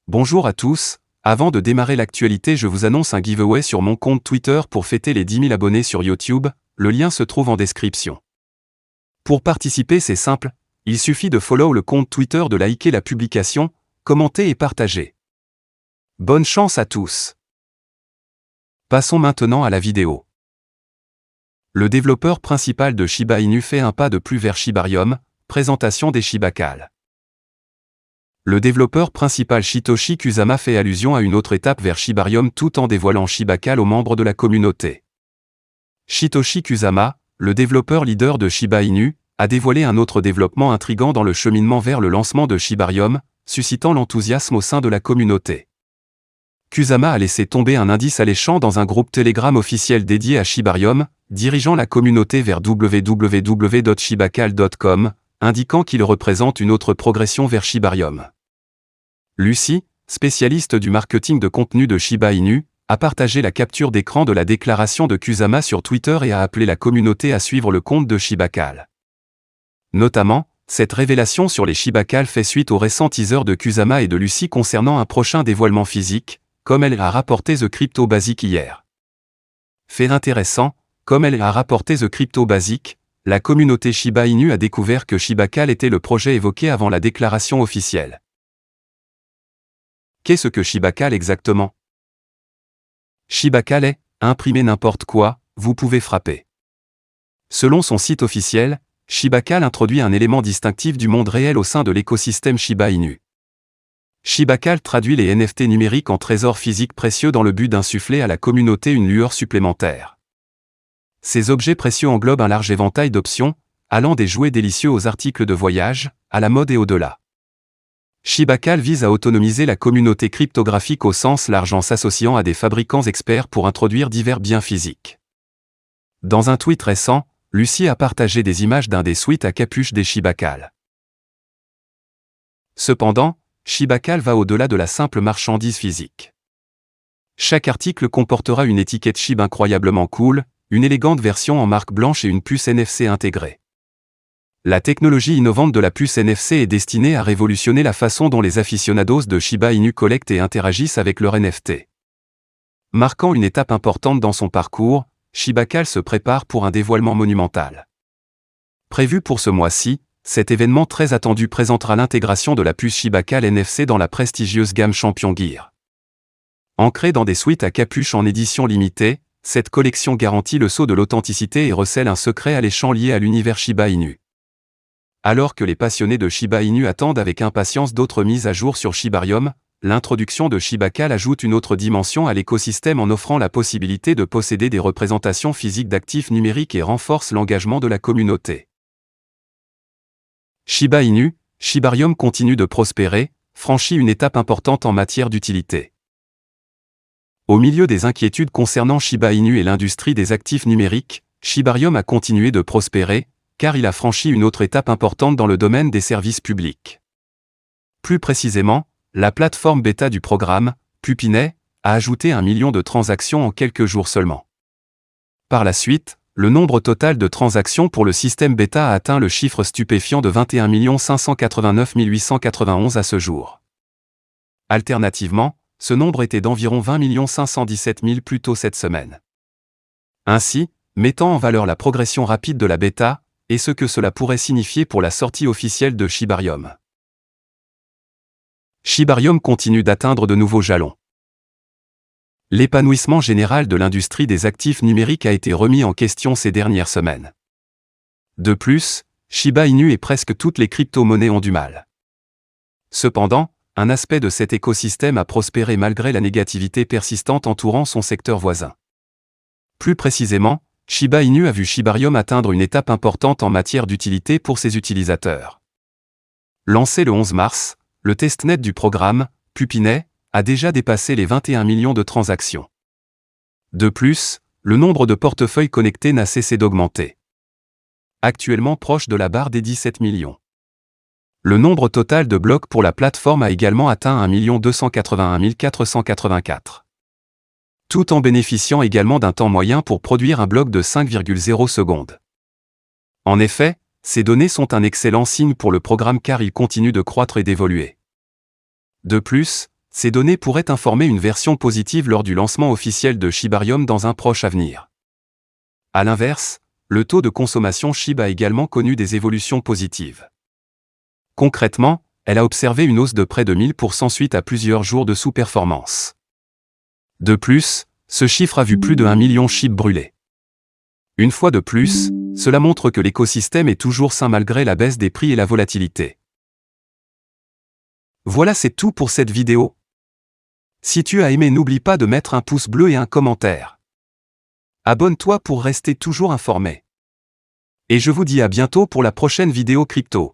Bonjour à tous, avant de démarrer l'actualité je vous annonce un giveaway sur mon compte Twitter pour fêter les 10 000 abonnés sur YouTube, le lien se trouve en description. Pour participer c'est simple, il suffit de follow le compte Twitter, de liker la publication, commenter et partager. Bonne chance à tous. Passons maintenant à la vidéo. Le développeur principal de Shiba Inu fait un pas de plus vers Shibarium, présentation des Shibacals. Le développeur principal Shytoshi Kusama fait allusion à une autre étape vers Shibarium tout en dévoilant Shibacal aux membres de la communauté. Shytoshi Kusama, le développeur leader de Shiba Inu, a dévoilé un autre développement intrigant dans le cheminement vers le lancement de Shibarium, suscitant l'enthousiasme au sein de la communauté. Kusama a laissé tomber un indice alléchant dans un groupe Telegram officiel dédié à Shibarium, dirigeant la communauté vers www.shibacal.com, indiquant qu'il représente une autre progression vers Shibarium. Lucy, spécialiste du marketing de contenu de Shiba Inu, a partagé la capture d'écran de la déclaration de Kusama sur Twitter et a appelé la communauté à suivre le compte de Shibacal. Notamment, cette révélation sur les Shibacals fait suite au récent teaser de Kusama et de Lucy concernant un prochain dévoilement physique, comme elle a rapporté The Crypto Basic hier. Fait intéressant, comme elle a rapporté The Crypto Basic, la communauté Shiba Inu a découvert que Shibacal était le projet évoqué avant la déclaration officielle. Qu'est-ce que Shibacal exactement? Shibacal est « imprimer n'importe quoi, vous pouvez frapper ». Selon son site officiel, Shibacal introduit un élément distinctif du monde réel au sein de l'écosystème Shiba Inu. Shibacal traduit les NFT numériques en trésors physiques précieux dans le but d'insuffler à la communauté une lueur supplémentaire. Ces objets précieux englobent un large éventail d'options, allant des jouets délicieux aux articles de voyage, à la mode et au-delà. Shibacal vise à autonomiser la communauté cryptographique au sens large en s'associant à des fabricants experts pour introduire divers biens physiques. Dans un tweet récent, Lucy a partagé des images d'un des suites à capuche des Shibacals. Cependant, Shibacal va au-delà de la simple marchandise physique. Chaque article comportera une étiquette SHIB incroyablement cool, une élégante version en marque blanche et une puce NFC intégrée. La technologie innovante de la puce NFC est destinée à révolutionner la façon dont les aficionados de Shiba Inu collectent et interagissent avec leur NFT. Marquant une étape importante dans son parcours, Shibacal se prépare pour un dévoilement monumental. Prévu pour ce mois-ci, cet événement très attendu présentera l'intégration de la puce Shibacal NFC dans la prestigieuse gamme Champion Gear. Ancrée dans des suites à capuche en édition limitée, cette collection garantit le sceau de l'authenticité et recèle un secret alléchant lié à l'univers Shiba Inu. Alors que les passionnés de Shiba Inu attendent avec impatience d'autres mises à jour sur Shibarium, l'introduction de Shibacal ajoute une autre dimension à l'écosystème en offrant la possibilité de posséder des représentations physiques d'actifs numériques et renforce l'engagement de la communauté. Shiba Inu, Shibarium continue de prospérer, franchit une étape importante en matière d'utilité. Au milieu des inquiétudes concernant Shiba Inu et l'industrie des actifs numériques, Shibarium a continué de prospérer, car il a franchi une autre étape importante dans le domaine des services publics. Plus précisément, la plateforme bêta du programme, Pupinet, a ajouté 1 million de transactions en quelques jours seulement. Par la suite, le nombre total de transactions pour le système bêta a atteint le chiffre stupéfiant de 21 589 891 à ce jour. Alternativement, ce nombre était d'environ 20 517 000 plus tôt cette semaine. Ainsi, mettant en valeur la progression rapide de la bêta, et ce que cela pourrait signifier pour la sortie officielle de Shibarium. Shibarium continue d'atteindre de nouveaux jalons. L'épanouissement général de l'industrie des actifs numériques a été remis en question ces dernières semaines. De plus, Shiba Inu et presque toutes les crypto-monnaies ont du mal. Cependant, un aspect de cet écosystème a prospéré malgré la négativité persistante entourant son secteur voisin. Plus précisément, Shiba Inu a vu Shibarium atteindre une étape importante en matière d'utilité pour ses utilisateurs. Lancé le 11 mars, le testnet du programme, Pupinet, a déjà dépassé les 21 millions de transactions. De plus, le nombre de portefeuilles connectés n'a cessé d'augmenter. Actuellement proche de la barre des 17 millions. Le nombre total de blocs pour la plateforme a également atteint 1 281 484. Tout en bénéficiant également d'un temps moyen pour produire un bloc de 5,0 secondes. En effet, ces données sont un excellent signe pour le programme car il continue de croître et d'évoluer. De plus, Ces données pourraient informer une version positive lors du lancement officiel de Shibarium dans un proche avenir. À l'inverse, le taux de consommation SHIB a également connu des évolutions positives. Concrètement, elle a observé une hausse de près de 1000% suite à plusieurs jours de sous-performance. De plus, ce chiffre a vu plus de 1 million SHIB brûlés. Une fois de plus, cela montre que l'écosystème est toujours sain malgré la baisse des prix et la volatilité. Voilà, c'est tout pour cette vidéo. Si tu as aimé, n'oublie pas de mettre un pouce bleu et un commentaire. Abonne-toi pour rester toujours informé. Et je vous dis à bientôt pour la prochaine vidéo crypto.